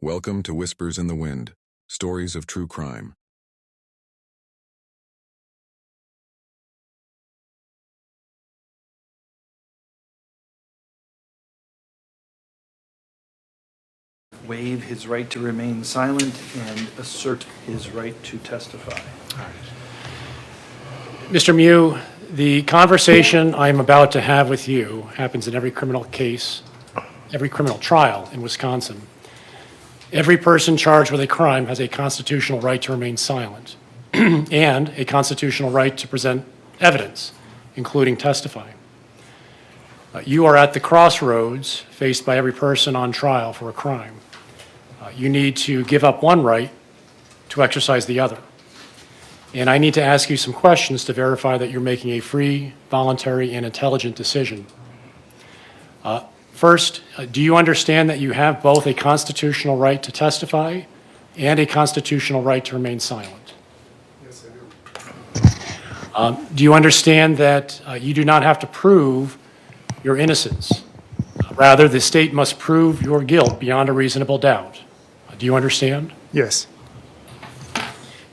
Welcome to Whispers in the Wind, Stories of True Crime. Waive his right to remain silent and assert his right to testify. Mr. Miu, the conversation I'm about to have with you happens in every criminal case, every criminal trial in Wisconsin. Every person charged with a crime has a constitutional right to remain silent and a constitutional right to present evidence, including testifying. You are at the crossroads faced by every person on trial for a crime. You need to give up one right to exercise the other. And I need to ask you some questions to verify that you're making a free, voluntary, and intelligent decision. First, do you understand that you have both a constitutional right to testify and a constitutional right to remain silent? Yes, I do. Do you understand that you do not have to prove your innocence? Rather, the state must prove your guilt beyond a reasonable doubt. Do you understand? Yes.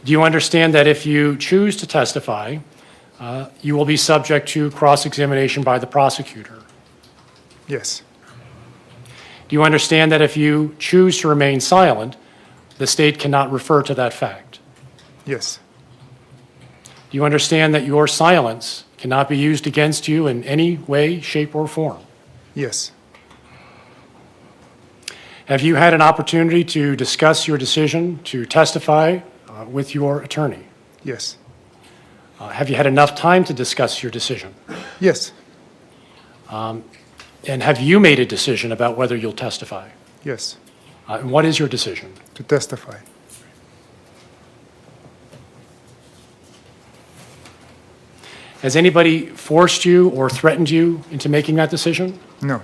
Do you understand that if you choose to testify, you will be subject to cross-examination by the prosecutor? Yes. Do you understand that if you choose to remain silent, the state cannot refer to that fact? Yes. Do you understand that your silence cannot be used against you in any way, shape, or form? Yes. Have you had an opportunity to discuss your decision to testify with your attorney? Yes. Have you had enough time to discuss your decision? Yes. And have you made a decision about whether you'll testify? Yes. And what is your decision? To testify. Has anybody forced you or threatened you into making that decision? No.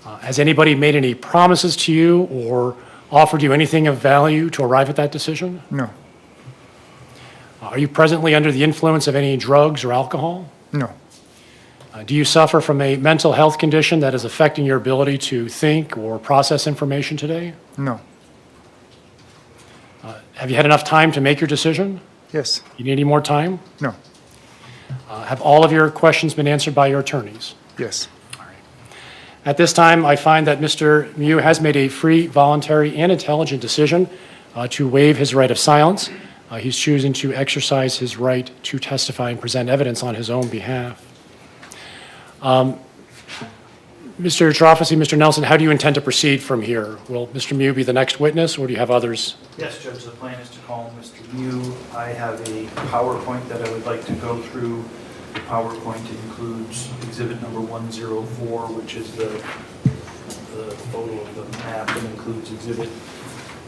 Has anybody made any promises to you or offered you anything of value to arrive at that decision? No. Are you presently under the influence of any drugs or alcohol? No. Do you suffer from a mental health condition that is affecting your ability to think or process information today? No. Have you had enough time to make your decision? Yes. You need any more time? No. Have all of your questions been answered by your attorneys? Yes. At this time, I find that Mr. Miu has made a free, voluntary, and intelligent decision to waive his right of silence. He's choosing to exercise his right to testify and present evidence on his own behalf. Mr. Trofasi, Mr. Nelson, how do you intend to proceed from here? Will Mr. Miu be the next witness, or do you have others? Yes, Judge, the plan is to call Mr. Miu. I have a PowerPoint that I would like to go through. The PowerPoint includes exhibit number 104, which is the photo of the map, and includes exhibit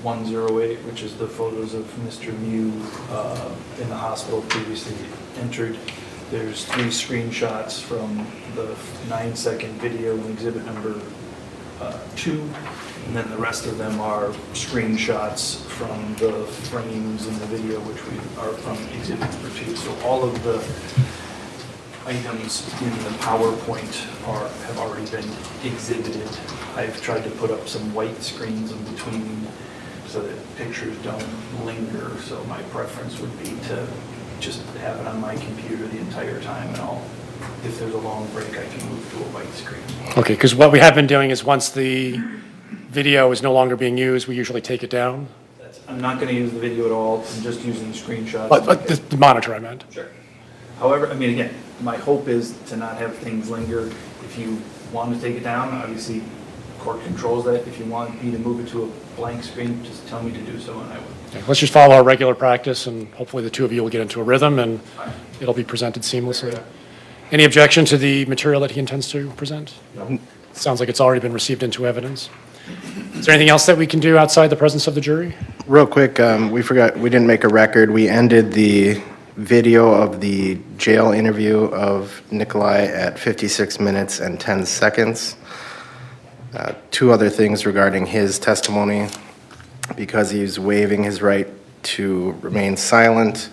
108, which is the photos of Mr. Miu in the hospital previously entered. There's 3 screenshots from the 9-second video in exhibit number 2, and then the rest of them are screenshots from the frames in the video, which are from exhibit number 2. So all of the items in the PowerPoint have already been exhibited. I've tried to put up some white screens in between so that pictures don't linger. So my preference would be to just have it on my computer the entire time, and if there's a long break, I can move to a white screen. Okay, because what we have been doing is once the video is no longer being used, we usually take it down. I'm not going to use the video at all. I'm just using the screenshots. But the monitor, I meant. Sure. However, I mean, again, my hope is to not have things linger. If you want to take it down, obviously, court controls that. If you want me to move it to a blank screen, just tell me to do so, and I will. Okay, let's just follow our regular practice, and hopefully the two of you will get into a rhythm, and it'll be presented seamlessly. Any objection to the material that he intends to present? No. Sounds like it's already been received into evidence. Is there anything else that we can do outside the presence of the jury? Real quick, we didn't make a record. We ended the video of the jail interview of Nicolae at 56 minutes and 10 seconds. 2 other things regarding his testimony. Because he's waiving his right to remain silent,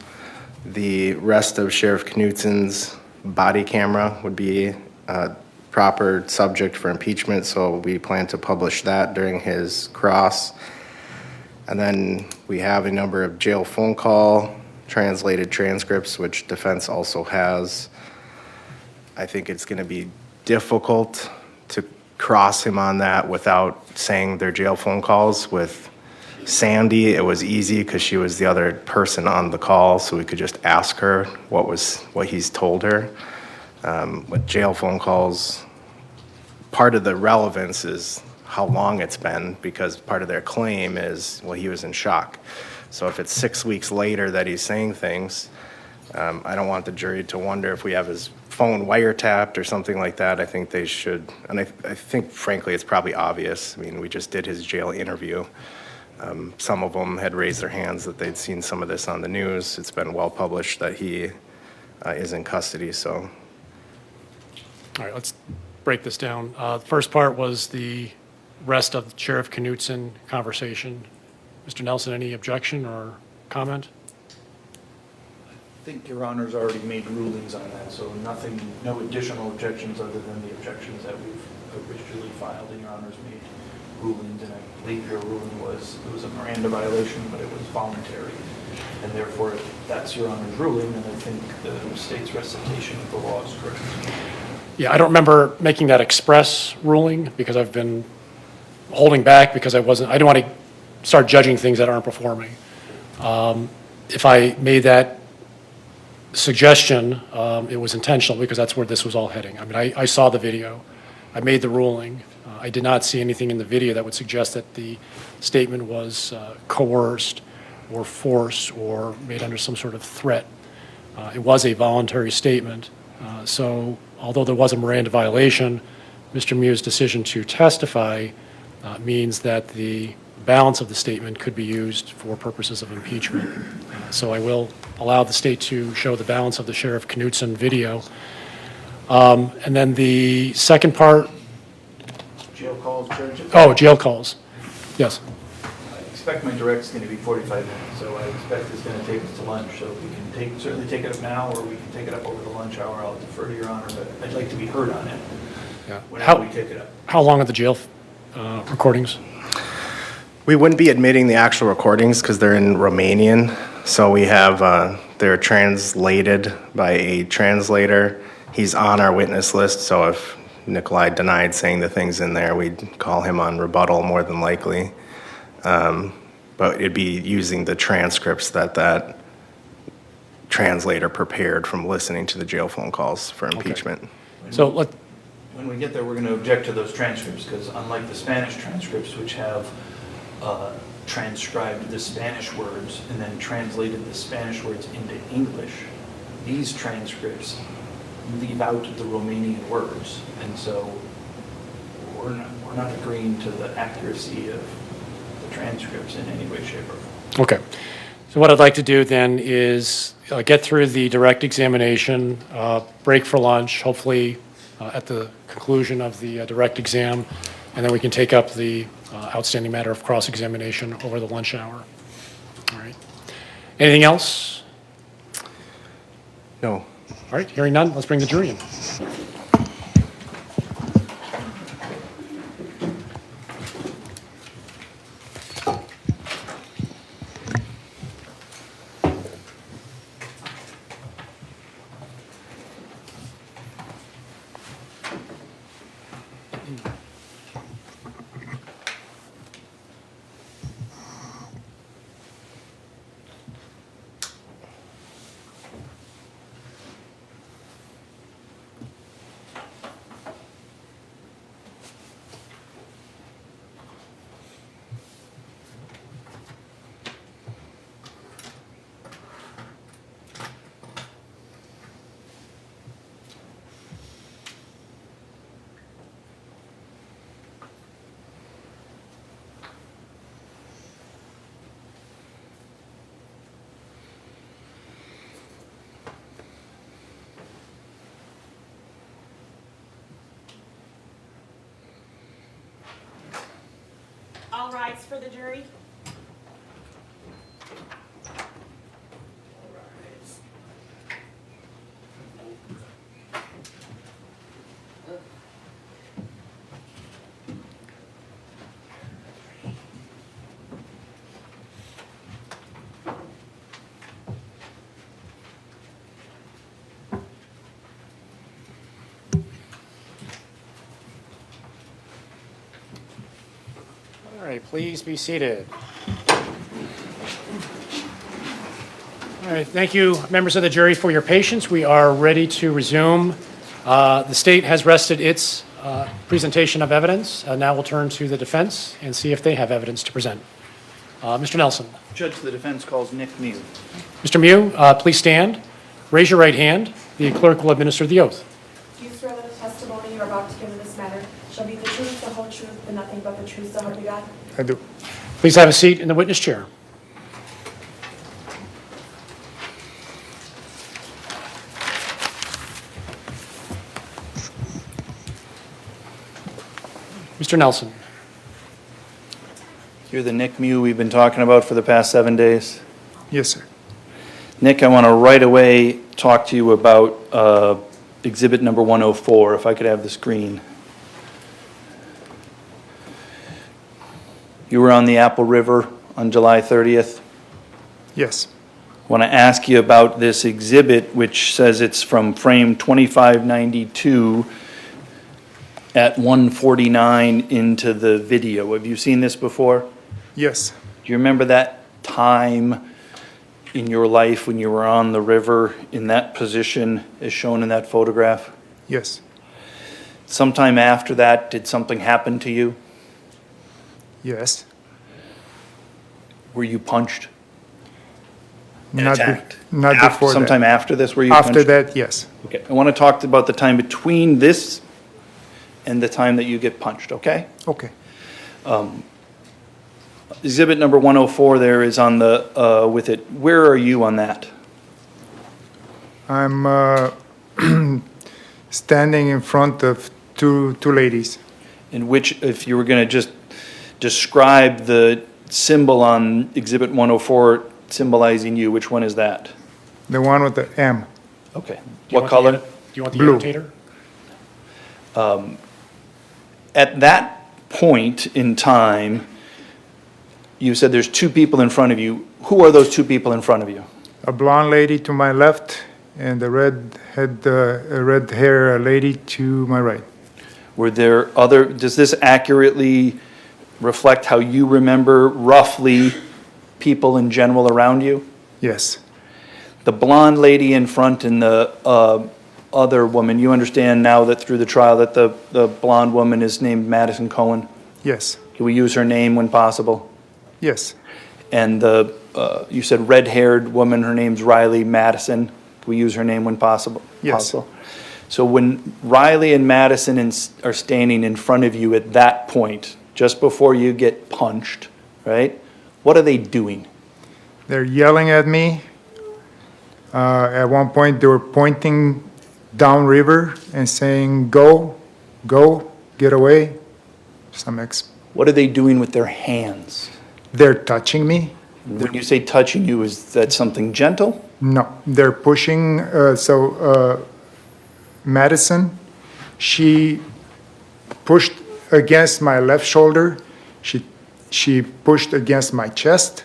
the rest of Sheriff Knutsen's body camera would be a proper subject for impeachment, so we plan to publish that during his cross. And then we have a number of jail phone call translated transcripts, which defense also has. I think it's going to be difficult to cross him on that without saying their jail phone calls. With Sandy, it was easy because she was the other person on the call, so we could just ask her what he's told her. With jail phone calls, part of the relevance is how long it's been, because part of their claim is, well, he was in shock. So if it's 6 weeks later that he's saying things, I don't want the jury to wonder if we have his phone wiretapped or something like that. I think they should, and I think, frankly, it's probably obvious. I mean, we just did his jail interview. Some of them had raised their hands that they'd seen some of this on the news. It's been well published that he is in custody, so. All right, let's break this down. The first part was the rest of Sheriff Knutson conversation. Mr. Nelson, any objection or comment? I think Your Honor's already made rulings on that, so nothing, no additional objections other than the objections that we've originally filed, and Your Honor's made rulings, and I believe your ruling was, it was a Miranda violation, but it was voluntary. And therefore, if that's Your Honor's ruling, then I think the state's recitation of the law is correct. Yeah, I don't remember making that express ruling because I've been holding back because I don't want to start judging things that aren't performing. If I made that suggestion, it was intentional because that's where this was all heading. I mean, I saw the video. I made the ruling. I did not see anything in the video that would suggest that the statement was coerced or forced or made under some sort of threat. It was a voluntary statement. So although there was a Miranda violation, Mr. Miu's decision to testify means that the balance of the statement could be used for purposes of impeachment. So I will allow the state to show the balance of the Sheriff Knutson video. And then the second part. Jail calls, Judge? Oh, jail calls. Yes. I expect my direct's going to be 45 minutes, so I expect it's going to take us to lunch. So we can certainly take it up now, or we can take it up over the lunch hour. I'll defer to Your Honor, but I'd like to be heard on it whenever we take it up. How long are the jail recordings? We wouldn't be admitting the actual recordings because they're in Romanian. So we have, they're translated by a translator. He's on our witness list, so if Nicolae denied saying the things in there, we'd call him on rebuttal more than likely. But it'd be using the transcripts that translator prepared from listening to the jail phone calls for impeachment. Okay. So when we get there, we're going to object to those transcripts because unlike the Spanish transcripts, which have transcribed the Spanish words and then translated the Spanish words into English, these transcripts leave out the Romanian words, and so we're not agreeing to the accuracy of the transcripts in any way, shape, or form. Okay. So what I'd like to do then is get through the direct examination, break for lunch, hopefully at the conclusion of the direct exam, and then we can take up the outstanding matter of cross-examination over the lunch hour. All right. Anything else? No. All right, hearing none, let's bring the jury in. All rise for the jury. may please be seated. All right, thank you, members of the jury, for your patience. We are ready to resume. The state has rested its presentation of evidence. Now we'll turn to the defense and see if they have evidence to present. Mr. Nelson. Judge, the defense calls Nick Miu. Mr. Miu, please stand. Raise your right hand. The clerk will administer the oath. Do you swear that the testimony you are about to give in this matter shall be the truth, the whole truth, and nothing but the truth, so help you God? I do. Please have a seat in the witness chair. Mr. Nelson. You're the Nick Miu we've been talking about for the past 7 days. Yes, sir. Nick, I want to right away talk to you about exhibit number 104, if I could have the screen. You were on the Apple River on July 30th. Yes. I want to ask you about this exhibit, which says it's from frame 2592 at 149 into the video. Have you seen this before? Yes. Do you remember that time in your life when you were on the river in that position as shown in that photograph? Yes. Sometime after that, did something happen to you? Yes. Were you punched? And Not, attacked? not before Sometime that. after this, were you After punched? that, yes. Okay, I want to talk about the time between this and the time that you get punched, okay? Okay. Exhibit number 104 there is on the, with it. Where are you on that? I'm standing in front of two ladies. In which, if you were going to just describe the symbol on exhibit 104 symbolizing you, which one is that? The one with the M. Okay. Do you What want the color? Do you want the Blue. annotator? At that point in time, you said there's two people in front of you. Who are those two people in front of you? A blonde lady to my left and a red hair lady to my right. Were there other, does this accurately reflect how you remember roughly people in general around you? Yes. The blonde lady in front and the other woman, you understand now that through the trial that the blonde woman is named Madison Cohen? Yes. Can we use her name when possible? Yes. And the, you said red-haired woman, her name's Ryhley Mattison. Can we use her name when possible? Yes. Possible? So when Ryhley and Madison are standing in front of you at that point, just before you get punched, right? What are they doing? They're yelling at me. At one point, they were pointing downriver and saying, go, get away. What are they doing with their hands? They're touching me. When you say touching you, is that something gentle? No, they're pushing. Madison, she pushed against my left shoulder. She pushed against my chest.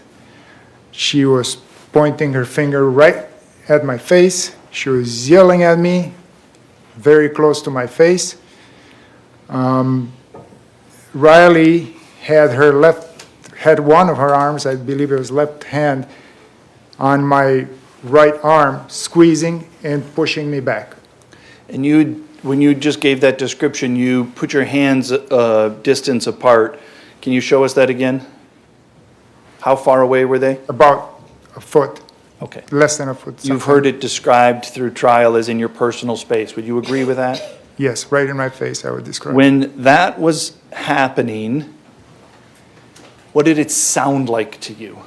She was pointing her finger right at my face. She was yelling at me, very close to my face. Ryhley had one of her arms, I believe it was left hand, on my right arm, squeezing and pushing me back. And when you just gave that description, you put your hands distance apart. Can you show us that again? How far away were they? About a foot, Okay. less than a foot. You've something. heard it described through trial as in your personal space. Would you agree with that? Yes, right in my face, I would describe. When that was happening, what did it sound like to you?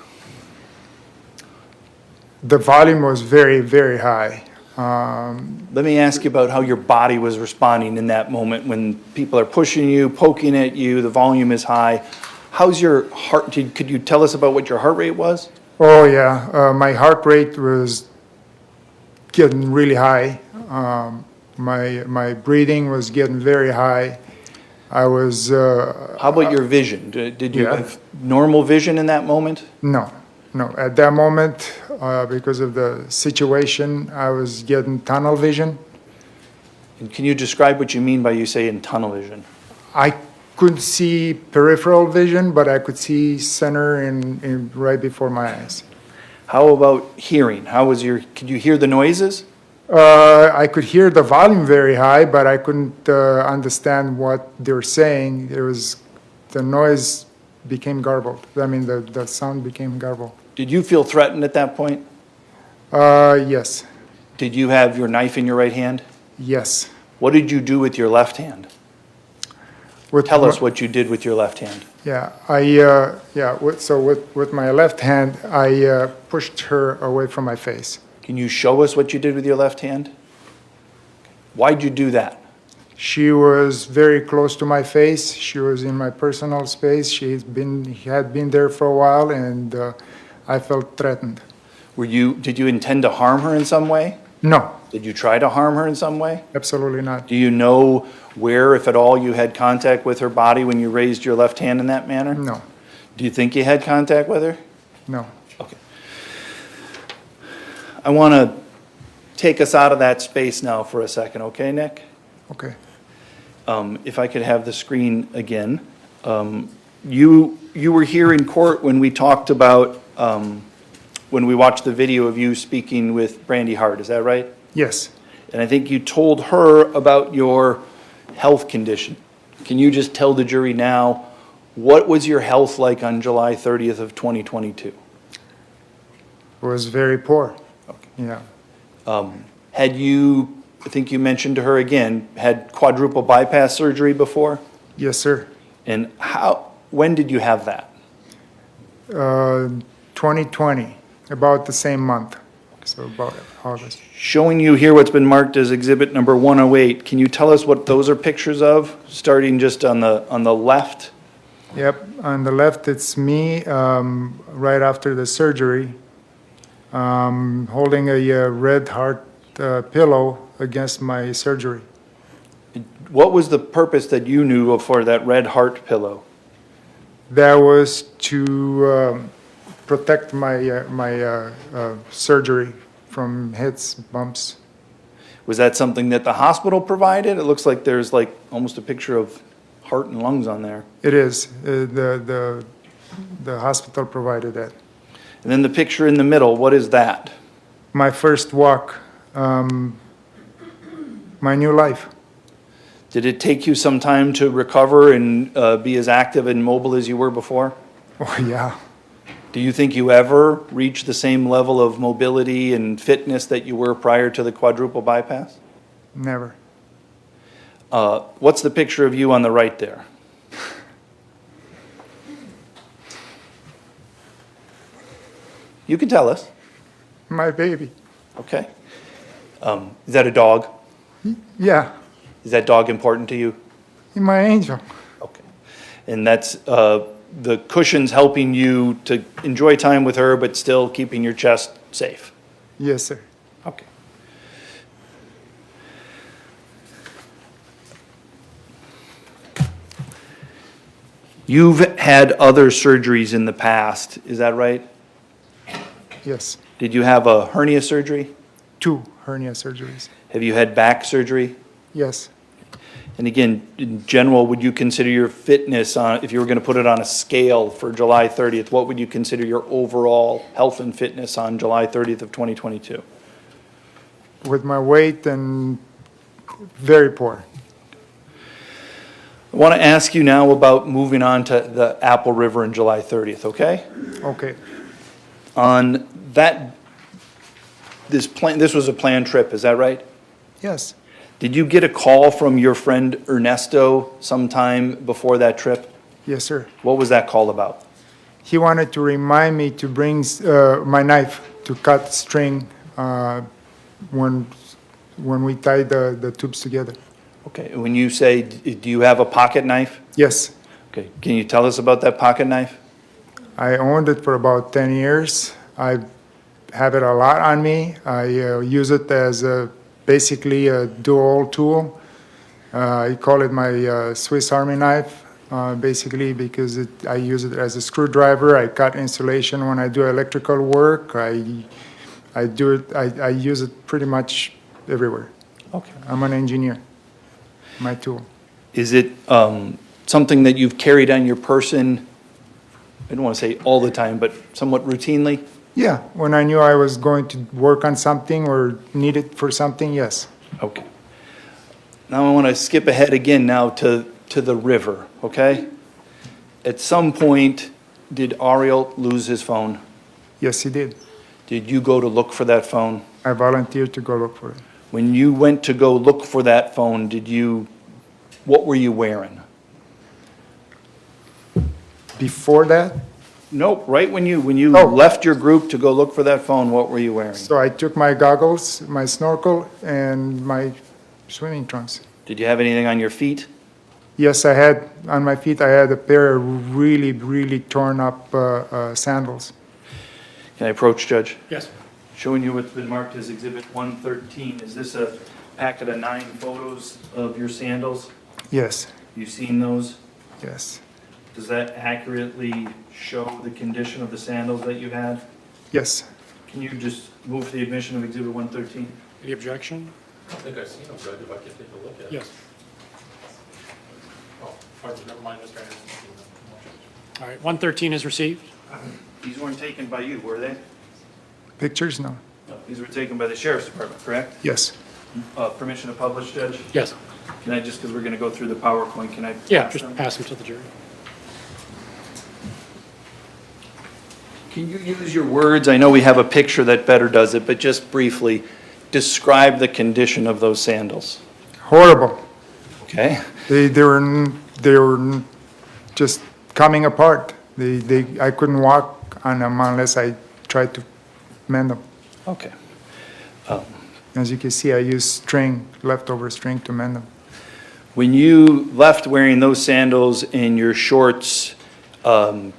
The volume was very, very high. Let me ask you about how your body was responding in that moment when people are pushing you, poking at you, the volume is high. How's your heart? Could you tell us about what your heart rate was? Oh, yeah. My heart rate was getting really high. My breathing was getting very high. I was... How about your vision? Did you yeah. have normal vision in that moment? No. At that moment, because of the situation, I was getting tunnel vision. And can you describe what you mean by you say in tunnel vision? I couldn't see peripheral vision, but I could see center and right before my eyes. How about hearing? Could you hear the noises? I could hear the volume very high, but I couldn't understand what they were saying. The noise became garbled. I mean, the sound became garbled. Did you feel threatened at that point? Yes, Did you have your knife in your right hand? yes. What did you do with your left hand? Tell us what you did with your left hand. Yeah, with my left hand, I pushed her away from my face. Can you show us what you did with your left hand? Why'd you do that? She was very close to my face. She was in my personal space. She had been there for a while, and I felt threatened. Did you intend to harm her in some way? No, Did you try to harm her in some way? absolutely not. Do you know where, if at all, you had contact with her body when you raised your left hand in that manner? No, Do you think you had contact with her? no. Okay. I want to take us out of that space now for a second, okay, Nick? Okay. If I could have the screen again. You were here in court when we talked about, when we watched the video of you speaking with Brandy Hart, is that right? Yes. And I think you told her about your health condition. Can you just tell the jury now, what was your health like on July 30th of 2022? It was very poor. Yeah. Had you, I think you mentioned to her again, had quadruple bypass surgery before? Yes, sir. And when did you have that? 2020, about the same month. So about August. Showing you here what's been marked as exhibit number 108. Can you tell us what those are pictures of, starting just on the left? Yep, on the left, it's me right after the surgery, holding a red heart pillow against my surgery. What was the purpose that you knew of for that red heart pillow? That was to protect my surgery from hits, bumps. Was that something that the hospital provided? It looks like there's like almost a picture of heart and lungs on there. It is. The hospital provided that. And then the picture in the middle, what is that? My first walk, my new life. Did it take you some time to recover and be as active and mobile as you were before? Oh, yeah. Do you think you ever reached the same level of mobility and fitness that you were prior to the quadruple bypass? Never. What's the picture of you on the right there? You can tell us. My baby. Okay. Is that a dog? Yeah. Is that dog important to you? My angel. Okay. And that's the cushion's helping you to enjoy time with her, but still keeping your chest safe. Yes, sir. Okay. You've had other surgeries in the past, is that right? Yes. Did you have a hernia surgery? 2 hernia surgeries. Have you had back surgery? Yes. And again, in general, would you consider your fitness on, if you were going to put it on a scale for July 30th, what would you consider your overall health and fitness on July 30th of 2022? With my weight and very poor. I want to ask you now about moving on to the Apple River on July 30th, okay? Okay. On that, this was a planned trip, is that right? Yes. Did you get a call from your friend Ernesto sometime before that trip? Yes, sir. What was that call about? He wanted to remind me to bring my knife to cut string when we tie the tubes together. Okay, when you say, do you have a pocket knife? Yes. Okay, can you tell us about that pocket knife? I owned it for about 10 years. I have it a lot on me. I use it as basically a dual tool. I call it my Swiss Army knife, basically because I use it as a screwdriver. I cut insulation when I do electrical work. I use it pretty much everywhere. Okay. I'm an engineer. My tool. Is it something that you've carried on your person, I don't want to say all the time, but somewhat routinely? Yeah, when I knew I was going to work on something or need it for something, yes. Okay. Now I want to skip ahead again now to the river, okay? At some point, did Ariel lose his phone? Yes, he did. Did you go to look for that phone? I volunteered to go look for it. When you went to go look for that phone, what were you wearing? Before that, Nope, right when you Oh. left your group to go look for that phone, what were you wearing? so I took my goggles, my snorkel, and my swimming trunks. Did you have anything on your feet? Yes, I had, on my feet, I had a pair of really, really torn up sandals. Can I approach, Judge? Yes. Showing you what's been marked as Exhibit 113. Is this a packet of 9 photos of your sandals? Yes, You've seen those? yes, Does that accurately show the condition of the sandals that you had? yes. Can you just move to the admission of Exhibit 113? Any objection? I don't think I've seen them, Judge, if I could take a look at it. Yes. Oh, pardon, never mind, Mr. Anderson. All right, 113 is received. These weren't taken by you, were they? Pictures, no. No, these were taken by the Sheriff's Department, correct? Yes, Permission to publish, Judge? Yes. Can I, just because we're going to go through the PowerPoint, can I? Yeah, pass just them? pass them to the jury. Can you use your words? I know we have a picture that better does it, but just briefly, describe the condition of those sandals. horrible. Okay? They were just coming apart. I couldn't walk on them unless I tried to mend them. Okay. As you can see, I used string, leftover string to mend them. When you left wearing those sandals and your shorts,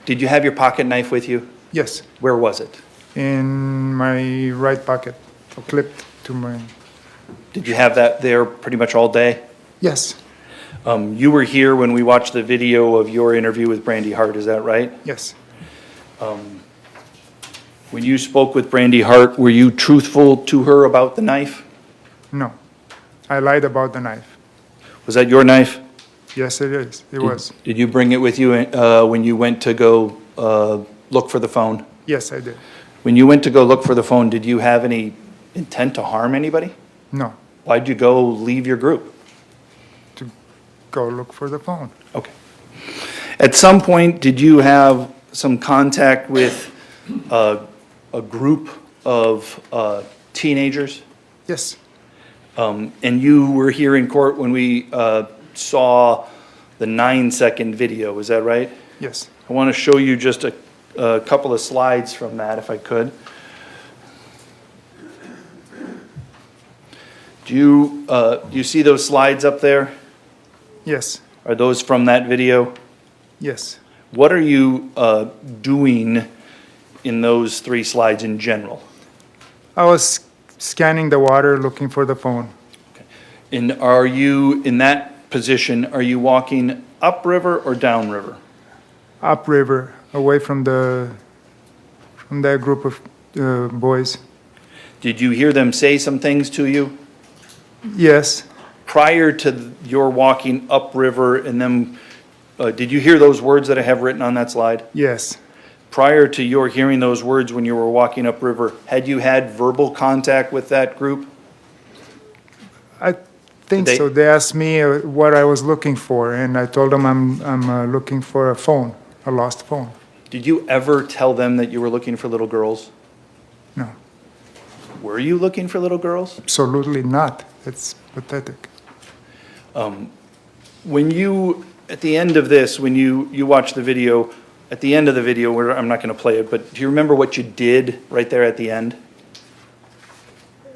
did you have your pocket knife with you? Yes, Where was it? in my right pocket, clipped to my, Did you have that there pretty much all day? yes, You were here when we watched the video of your interview with Brandy Hart, is that right? yes, When you spoke with Brandy Hart, were you truthful to her about the knife? no. I lied about the knife. Was that your knife? Yes, it is, it was. Did you bring it with you when you went to go look for the phone? Yes, I did. When you went to go look for the phone, did you have any intent to harm anybody? No, Why'd you go leave your group? to go look for the phone. Okay. At some point, did you have some contact with a group of teenagers? Yes, And you were here in court when we saw the 9-second video, is that right? yes. I want to show you just a couple of slides from that, if I could. Do you see those slides up there? Yes, Are those from that video? yes. What are you doing in those 3 slides in general? I was scanning the water, looking for the phone. And are you, in that position, are you walking upriver or downriver? Upriver, away from that group of boys. Did you hear them say some things to you? Yes, Prior to your walking upriver and them, did you hear those words that I have written on that slide? yes, Prior to your hearing those words when you were walking upriver, had you had verbal contact with that group? I think They- so. They asked me what I was looking for, and I told them I'm looking for a phone, a lost phone. Did you ever tell them that you were looking for little girls? No, Were you looking for little girls? absolutely not. It's pathetic. When you, at the end of this, when you watch the video, at the end of the video, where I'm not going to play it, but do you remember what you did right there at the end?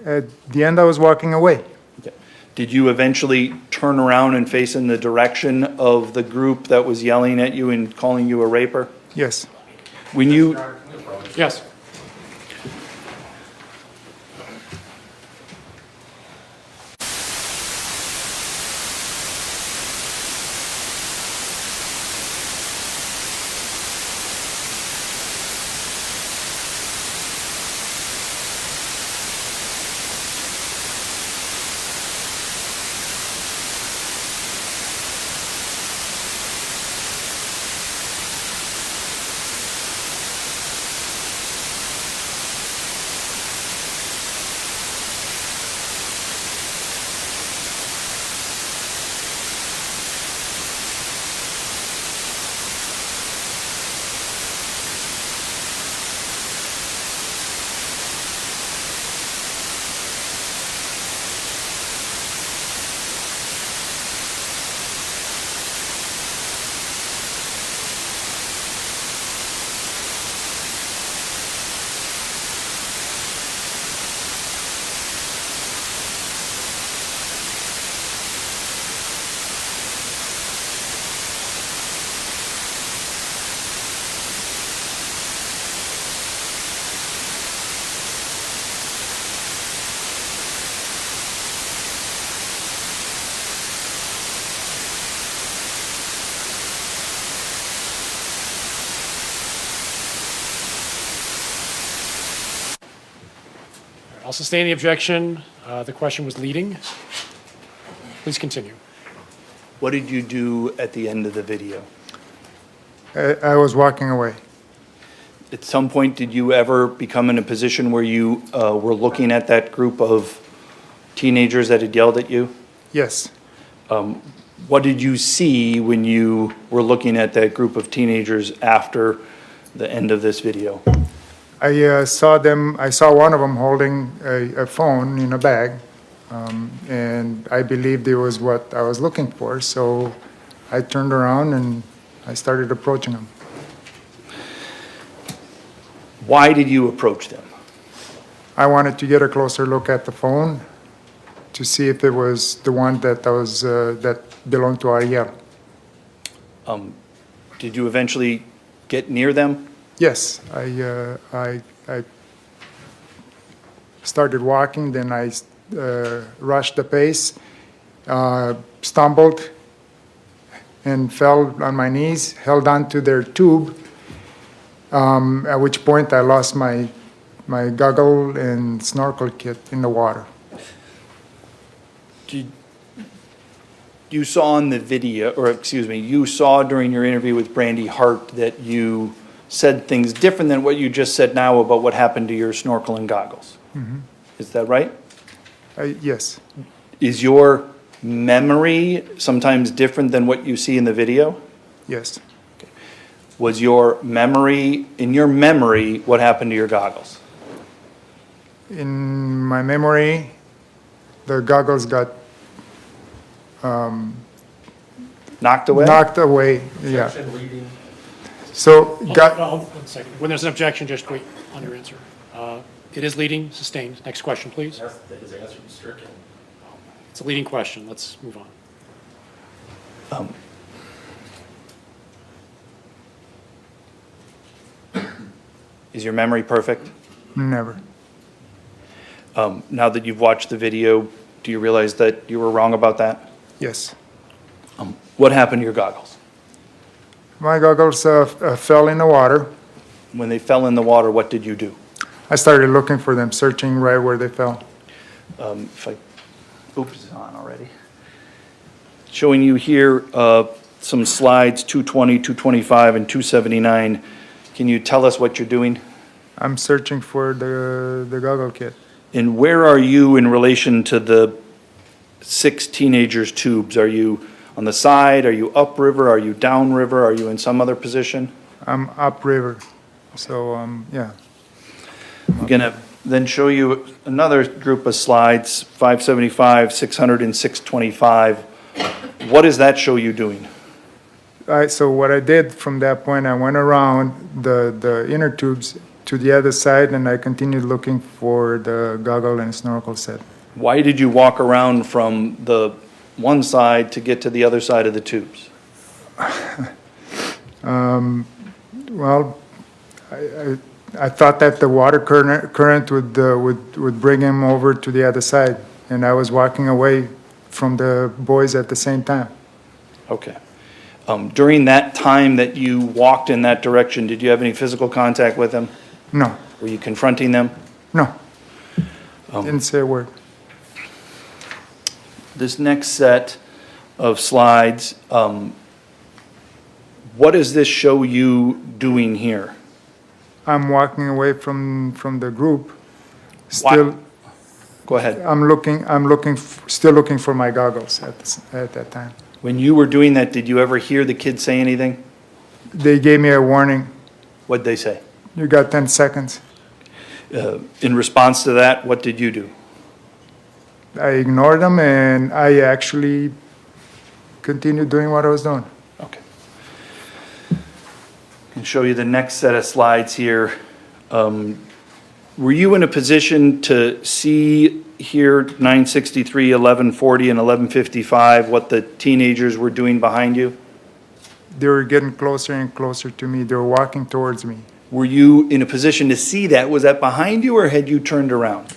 At the end, I was walking away. Did you eventually turn around and face in the direction of the group that was yelling at you and calling you a raper? Yes, When you, Yes. I'll sustain the objection. The question was leading. Please continue. What did you do at the end of the video? I was walking away. At some point, did you ever become in a position where you were looking at that group of teenagers that had yelled at you? Yes. What did you see when you were looking at that group of teenagers after the end of this video? I saw one of them holding a phone in a bag, and I believed it was what I was looking for, so I turned around and I started approaching them. Why did you approach them? I wanted to get a closer look at the phone to see if it was the one that that belonged to Ariel. Did you eventually get near them? Yes, I started walking, then I rushed the pace, stumbled, and fell on my knees, held on to their tube, at which point I lost my goggle and snorkel kit in the water. You saw in the video, or excuse me, you saw during your interview with Brandy Hart that you said things different than what you just said now about what happened to your snorkel and goggles. Mm-hmm. Is that right? Yes. Is your memory sometimes different than what you see in the video? Yes. Was your memory, in your memory, what happened to your goggles? In my memory, the goggles got Knocked away? knocked away, yeah. Section reading. So, Hold 1 second. When there's an objection, just wait on your answer. It is leading, sustained. Next question, please. His answer was stricken. It's a leading question. Let's move on. Is your memory perfect? never. Now that you've watched the video, do you realize that you were wrong about that? Yes. What happened to your goggles? My goggles fell in the water. When they fell in the water, what did you do? I started looking for them, searching right where they fell. Oops, it's on already. Showing you here some slides, 220, 225, and 279. Can you tell us what you're doing? I'm searching for the goggle kit. And where are you in relation to the 6 teenagers' tubes? Are you on the side? Are you upriver? Are you downriver? Are you in some other position? I'm upriver, so yeah. I'm gonna then show you another group of slides, 575, 600, and 625. What does that show you doing? So what I did from that point, I went around the inner tubes to the other side, and I continued looking for the goggle and snorkel set. Why did you walk around from the one side to get to the other side of the tubes? Well, I thought that the water current would bring him over to the other side, and I was walking away from the boys at the same time. Okay. During that time that you walked in that direction, did you have any physical contact with them? No, Were you confronting them? no. Didn't say a word. This next set of slides, what does this show you doing here? I'm walking away from the group. Why- Still, Go ahead. still looking for my goggles at that time. When you were doing that, did you ever hear the kids say anything? They gave me a warning. What'd they say? You got 10 seconds. In response to that, what did you do? I ignored them, and I actually continued doing what I was doing. Okay. I can show you the next set of slides here. Were you in a position to see here 963, 1140, and 1155, what the teenagers were doing behind you? They were getting closer and closer to me. They were walking towards me. Were you in a position to see that? Was that behind you, or had you turned around?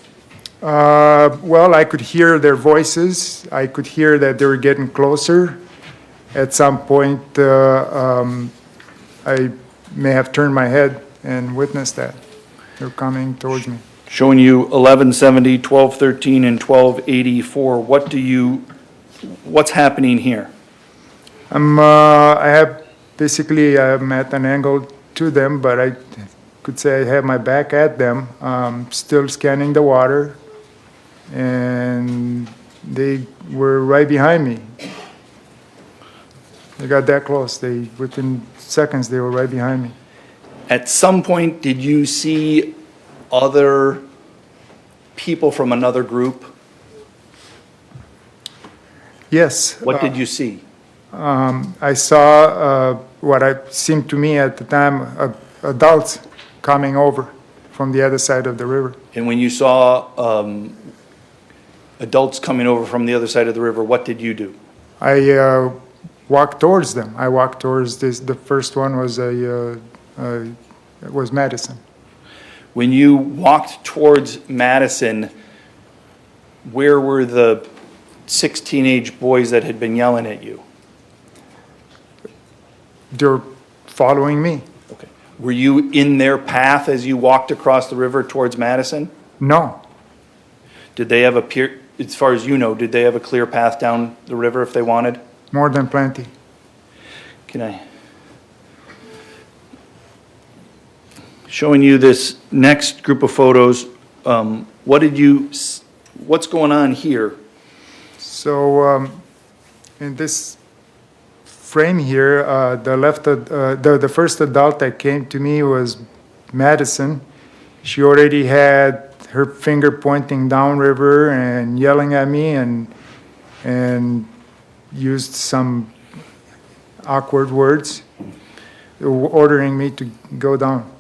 Well, I could hear their voices. I could hear that they were getting closer. At some point, I may have turned my head and witnessed that. They're coming towards me. Showing you 1170, 1213, and 1284. What's happening here? I have basically, I'm at an angle to them, but I could say I have my back at them, still scanning the water, and they were right behind me. They got that close. Within seconds, they were right behind me. At some point, did you see other people from another group? Yes. What did you see? I saw what seemed to me at the time adults coming over from the other side of the river. And when you saw adults coming over from the other side of the river, what did you do? I walked towards them. I walked towards this. The first one was was Madison. When you walked towards Madison, where were the 6 teenage boys that had been yelling at you? They're following me. Okay. Were you in their path as you walked across the river towards Madison? No, Did they have as far as you know, did they have a clear path down the river if they wanted? more than plenty. Can I? Showing you this next group of photos, what's going on here? So in this frame here, the first adult that came to me was Madison. She already had her finger pointing downriver and yelling at me and used some awkward words, ordering me to go down.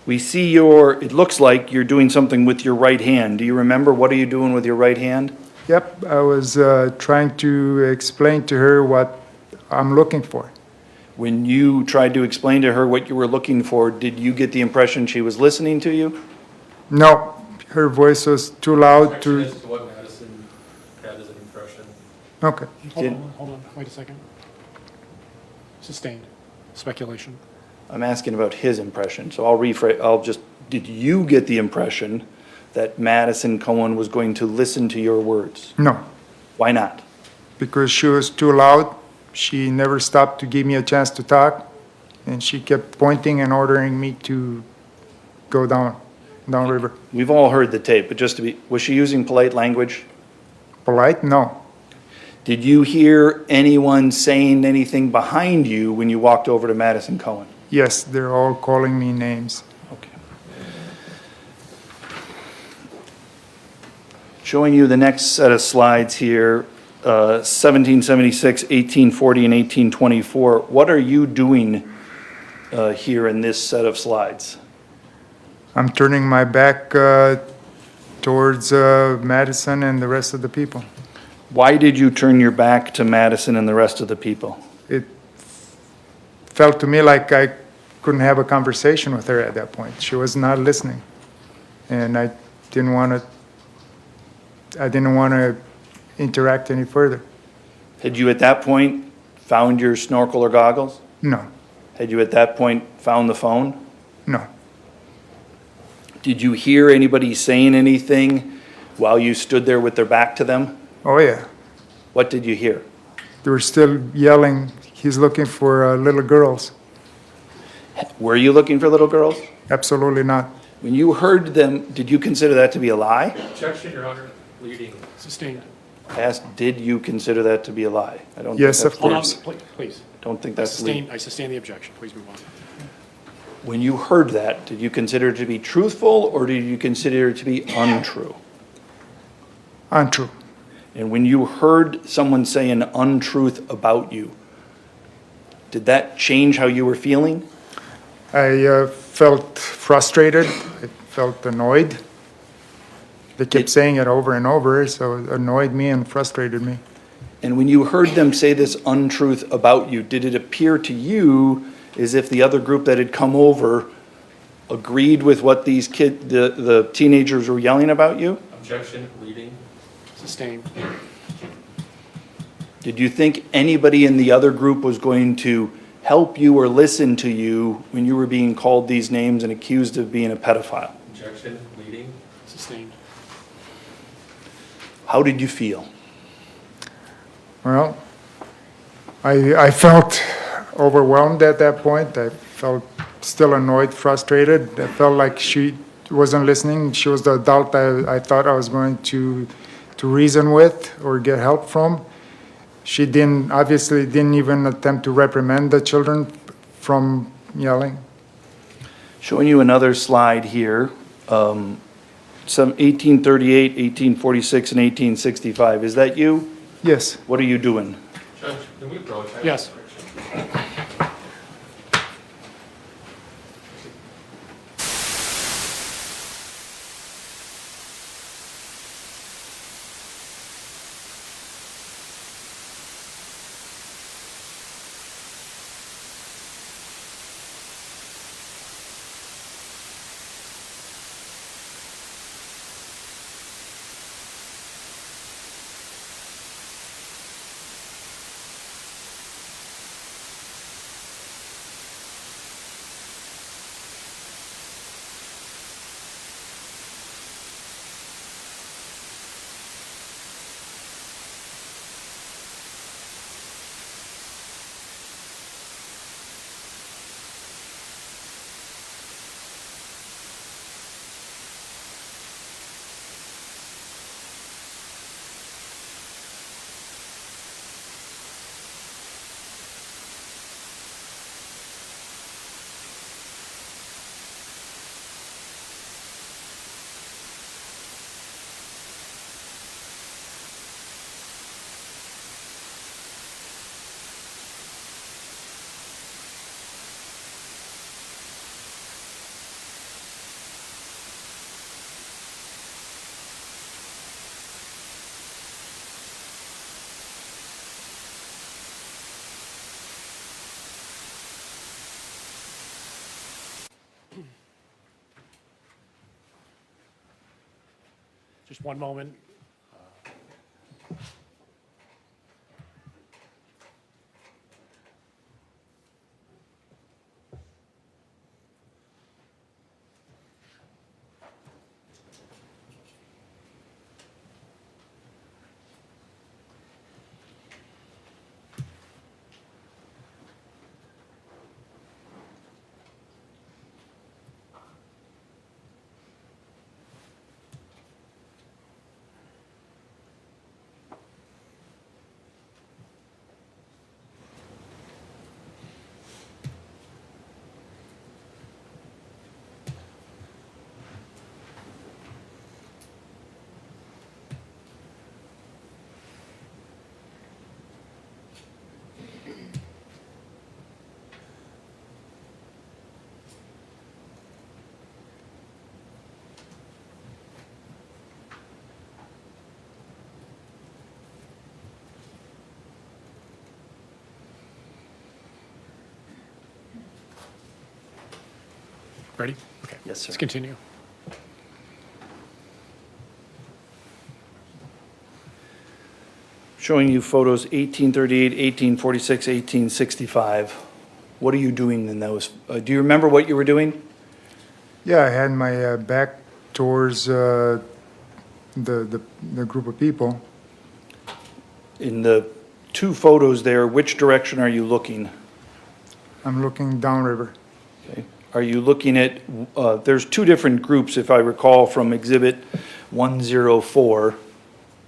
We see it looks like you're doing something with your right hand. Do you remember what are you doing with your right hand? Yep, I was trying to explain to her what I'm looking for. When you tried to explain to her what you were looking for, did you get the impression she was listening to you? No, her voice was too loud Objection to. as to what Madison had as an impression. Okay. Hold on, wait a second. Sustained. Speculation. I'm asking about his impression, so I'll rephrase. Did you get the impression that Madison Cohen was going to listen to your words? No, Why not? because she was too loud. She never stopped to give me a chance to talk, and she kept pointing and ordering me to go downriver. We've all heard the tape, but was she using polite language? Polite? No. Did you hear anyone saying anything behind you when you walked over to Madison Cohen? Yes, they're all calling me names. Okay. Showing you the next set of slides here, 1776, 1840, and 1824. What are you doing here in this set of slides? I'm turning my back towards Madison and the rest of the people. Why did you turn your back to Madison and the rest of the people? It felt to me like I couldn't have a conversation with her at that point. She was not listening, and I didn't want to interact any further. Had you at that point found your snorkel or goggles? No, Had you at that point found the phone? no. Did you hear anybody saying anything while you stood there with their back to them? Oh yeah, What did you hear? they were still yelling. He's looking for little girls. Were you looking for little girls? Absolutely not. When you heard them, did you consider that to be a lie? Objection, Your Honor. Leading. Sustained. I asked, did you consider that to be a lie? I don't. Yes, think of that's- Hold on, please. Don't think I that's legal. sustain the objection. Please move on. When you heard that, did you consider it to be truthful or did you consider it to be untrue? Untrue. And when you heard someone say an untruth about you, did that change how you were feeling? I felt frustrated. I felt annoyed. They kept saying it over and over, so it annoyed me and frustrated me. And when you heard them say this untruth about you, did it appear to you as if the other group that had come over agreed with what these the teenagers were yelling about you? Objection, leading. Sustained. Did you think anybody in the other group was going to help you or listen to you when you were being called these names and accused of being a pedophile? Objection, leading. sustained. How did you feel? Well, I felt overwhelmed at that point. I felt still annoyed, frustrated. I felt like she wasn't listening. She was the adult I thought I was going to reason with or get help from. She obviously didn't even attempt to reprimand the children from yelling. Showing you another slide here, some 1838, 1846, and 1865. Is that you? Yes. What are you doing? Judge, can we approach? I have a Yes. question. Just one moment. Ready? Okay. Yes, sir. Let's continue. Showing you photos 1838, 1846, 1865. What are you doing in those? Do you remember what you were doing? Yeah, I had my back towards the group of people. In the two photos there, which direction are you looking? I'm looking downriver. Okay. Are you looking at, there's two different groups, if I recall, from Exhibit 104. Is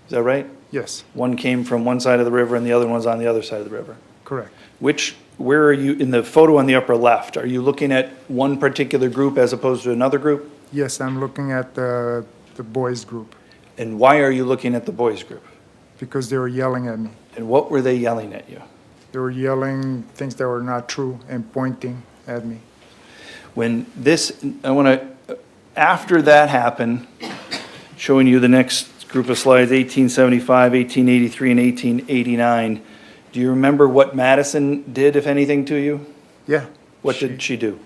that right? Yes, One came from one side of the river and the other one's on the other side of the river. correct. Where are you, in the photo on the upper left, are you looking at one particular group as opposed to another group? Yes, I'm looking at the boys group And why are you looking at the boys group? because they were yelling at me. And what were they yelling at you? They were yelling things that were not true and pointing at me. When this, I want to, after that happened, showing you the next group of slides, 1875, 1883, and 1889, do you remember what Madison did, if anything, to you? Yeah. What did she do?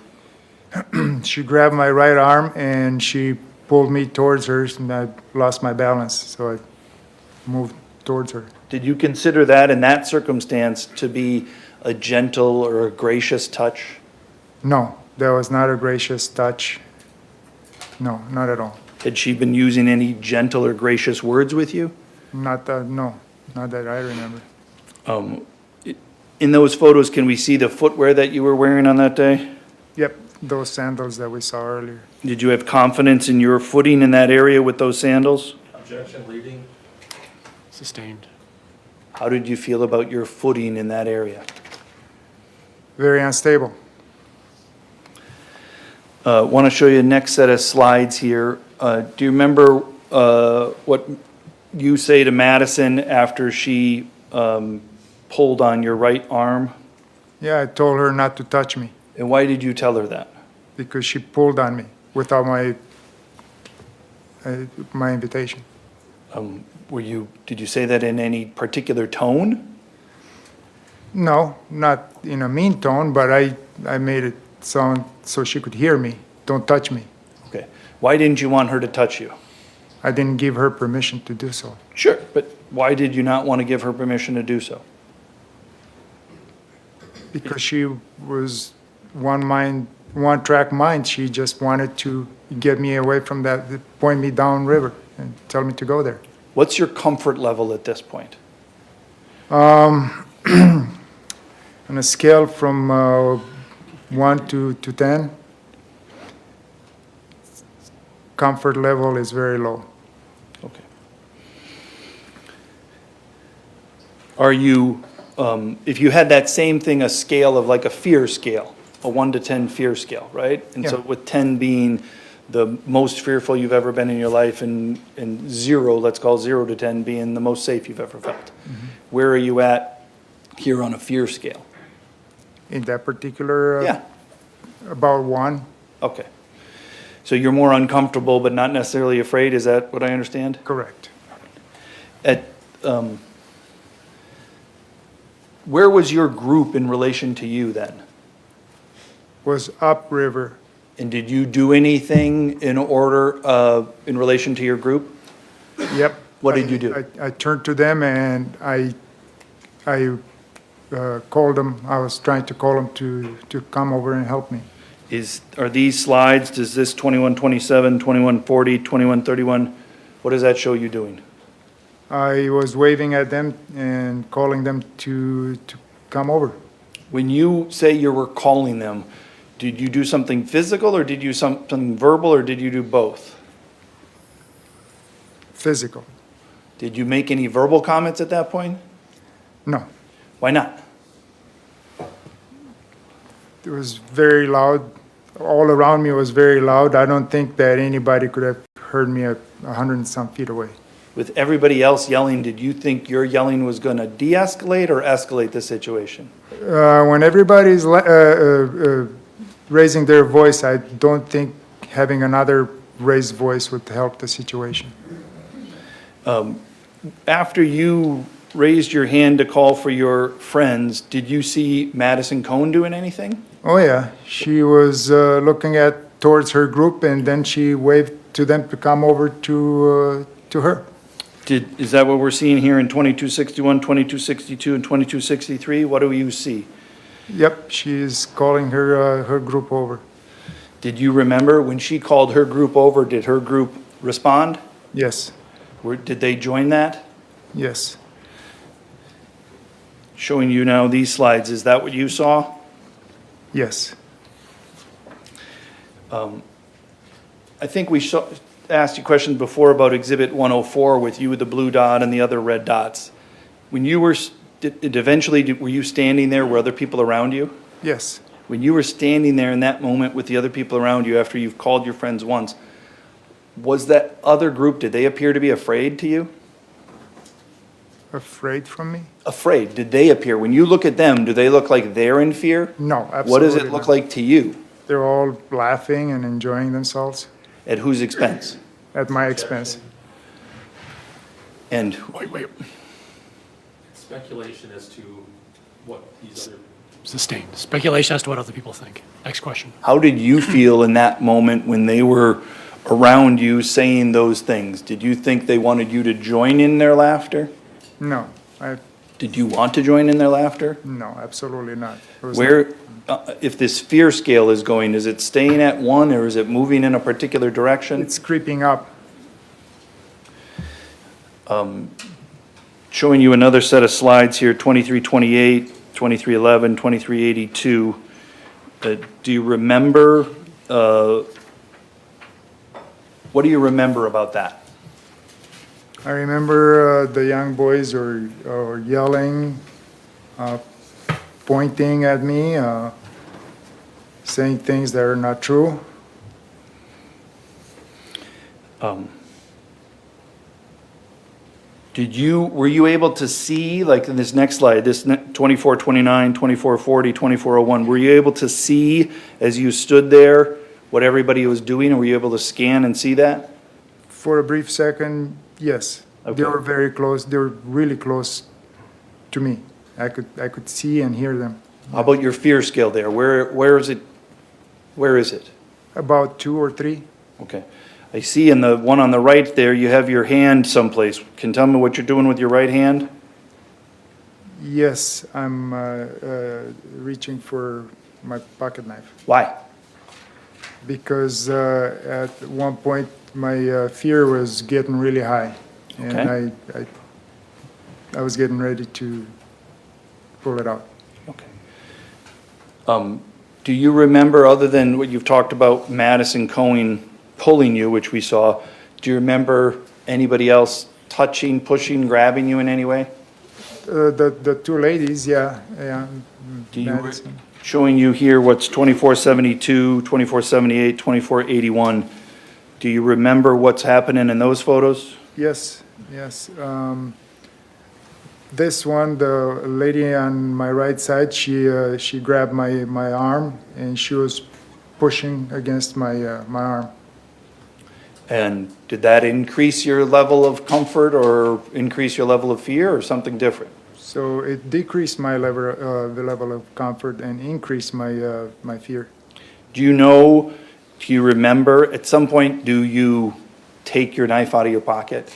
She grabbed my right arm and she pulled me towards her and I lost my balance, so I moved towards her. Did you consider that in that circumstance to be a gentle or a gracious touch? No, that was not a gracious touch. No, not at all. Had she been using any gentle or gracious words with you? Not that, no, not that I remember. In those photos, can we see the footwear that you were wearing on that day? Yep, those sandals that we saw earlier. Did you have confidence in your footing in that area with those sandals? Objection, leading. Sustained. How did you feel about your footing in that area? Very unstable. Want to show you the next set of slides here. Do you remember what you say to Madison after she pulled on your right arm? Yeah, I told her not to touch me And why did you tell her that? because she pulled on me without my invitation. Did you say that in any particular tone? No, not in a mean tone, but I made it sound so she could hear me. Don't touch me. Okay. Why didn't you want her to touch you? I didn't give her permission to do so Sure. But why did you not want to give her permission to do so? because she was one track mind. She just wanted to get me away from that, point me down river and tell me to go there. What's your comfort level at this point? On a scale from 1 to 10, comfort level is very low. Okay. Are you, if you had that same thing, a scale of like a fear scale, a 1 to 10 fear scale, right? And so Yeah. with 10 being the most fearful you've ever been in your life and 0, let's call 0 to 10 being the most safe you've ever felt. Where are you at here on a fear scale? In that particular, Yeah, about 1. okay. So you're more uncomfortable but not necessarily afraid, is that what I understand? Correct. Where was your group in relation to you then? Was upriver. And did you do anything in order, in relation to your group? Yep. What did you do? I turned to them and I called them. I was trying to call them to come over and help me. Are these slides, does this 2127, 2140, 2131, what does that show you doing? I was waving at them and calling them to come over. When you say you were calling them, did you do something physical or did you something verbal or did you do both? Physical. Did you make any verbal comments at that point? No. Why not? It was very loud. All around me was very loud. I don't think that anybody could have heard me at 100 and some feet away. With everybody else yelling, did you think your yelling was going to de-escalate or escalate the situation? When everybody's raising their voice, I don't think having another raised voice would help the situation. After you raised your hand to call for your friends, did you see Madison Cohn doing anything? Oh yeah, she was looking towards her group, and then she waved to them to come over to her. Is that what we're seeing here in 2261, 2262, and 2263? What do you see? Yep, she's calling her group over. Did you remember when she called her group over, did her group respond? Yes, Did they join that? yes, Showing you now these slides, is that what you saw? yes. I think we asked you questions before about Exhibit 104 with you with the blue dot and the other red dots. When you were, were you standing there? Were other people around you? Yes. When you were standing there in that moment with the other people around you after you've called your friends once, was that other group, did they appear to be afraid to you? Afraid from me? Afraid, did they appear? When you look at them, do they look like they're in fear? No, absolutely What does it look not. like to you? They're all laughing and enjoying themselves At whose expense? at my expense. And Speculation as to what these other. Sustained. Speculation as to what other people think. Next question. how did you feel in that moment when they were around you saying those things? Did you think they wanted you to join in their laughter? No, Did you want to join in their laughter? no, absolutely not. It was Where, if this fear scale is going, is it staying at 1 or is it moving in a particular direction? It's creeping up. Showing you another set of slides here, 2328, 2311, 2382. Do you remember, what do you remember about that? I remember the young boys are yelling, pointing at me, saying things that are not true. Were you able to see, like in this next slide, this 2429, 2440, 2401, were you able to see as you stood there what everybody was doing, and were you able to scan and see that? For a brief second, yes. Okay. They were very close. They were really close to me. I could see and hear them. How about your fear scale there? Where is it? Where is it? About 2 or 3. Okay. I see in the one on the right there, you have your hand someplace. Can you tell me what you're doing with your right hand? Yes, I'm reaching for my pocket knife Why? because at one point my fear was getting really high, and Okay. I was getting ready to pull it out. Okay. Do you remember, other than what you've talked about, Madison Cohen pulling you, which we saw, do you remember anybody else touching, pushing, grabbing you in any way? The 2 ladies, yeah. Do you, Madison. showing you here what's 2472, 2478, 2481. Do you remember what's happening in those photos? Yes. This one, the lady on my right side, she grabbed my arm and she was pushing against my arm. And did that increase your level of comfort or increase your level of fear or something different? So it decreased my level, the level of comfort, and increased my fear. Do you remember, at some point, do you take your knife out of your pocket?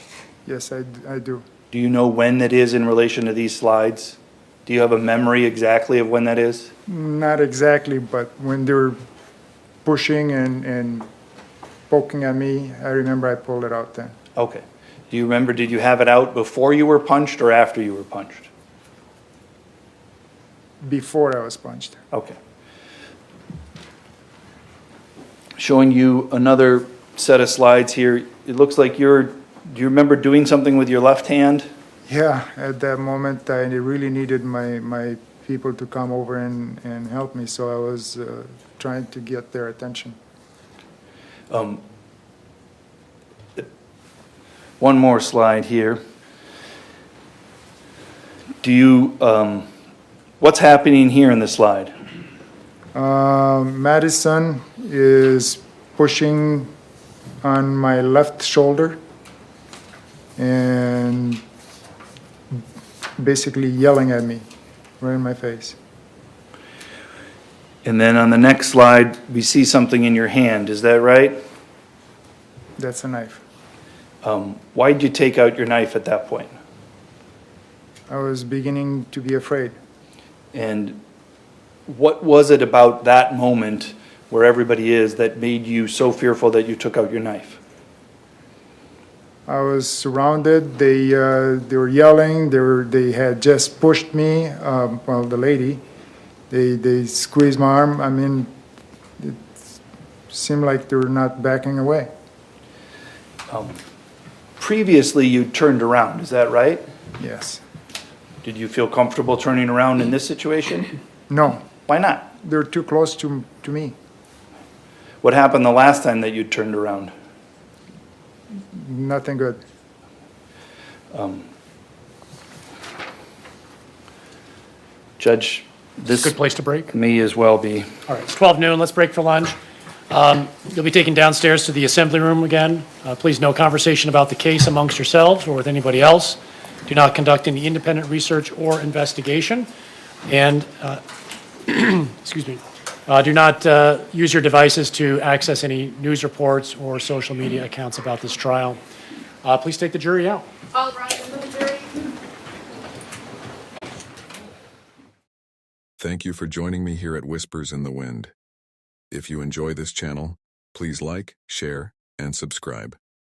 Yes, I do. Do you know when that is in relation to these slides? Do you have a memory exactly of when that is? Not exactly, but when they were pushing and poking at me, I remember I pulled it out then. Okay. Do you remember, did you have it out before you were punched or after you were punched? Before I was punched. Okay. Showing you another set of slides here. It looks like do you remember doing something with your left hand? Yeah, at that moment I really needed my people to come over and help me, so I was trying to get their attention. One more slide here. Do you, what's happening here in this slide? Madison is pushing on my left shoulder and basically yelling at me right in my face. And then on the next slide, we see something in your hand. Is that right? That's a knife. Why did you take out your knife at that point? I was beginning to be afraid. And what was it about that moment where everybody is that made you so fearful that you took out your knife? I was surrounded. They were yelling. They had just pushed me. Well, the lady, they squeezed my arm. I mean, it seemed like they were not backing away. Previously, you turned around. Is that right? Yes. Did you feel comfortable turning around in this situation? No, Why not? they're too close to me. What happened the last time that you turned around? Nothing good. Judge, this Good place to break. may as well be. All right, it's 12 noon, let's break for lunch. You'll be taken downstairs to the assembly room again. Please, no conversation about the case amongst yourselves or with anybody else. Do not conduct any independent research or investigation. And, excuse me, do not use your devices to access any news reports or social media accounts about this trial. Please take the jury out. All rise for the jury. Thank you for joining me here at Whispers in the Wind. If you enjoy this channel, please like, share, and subscribe.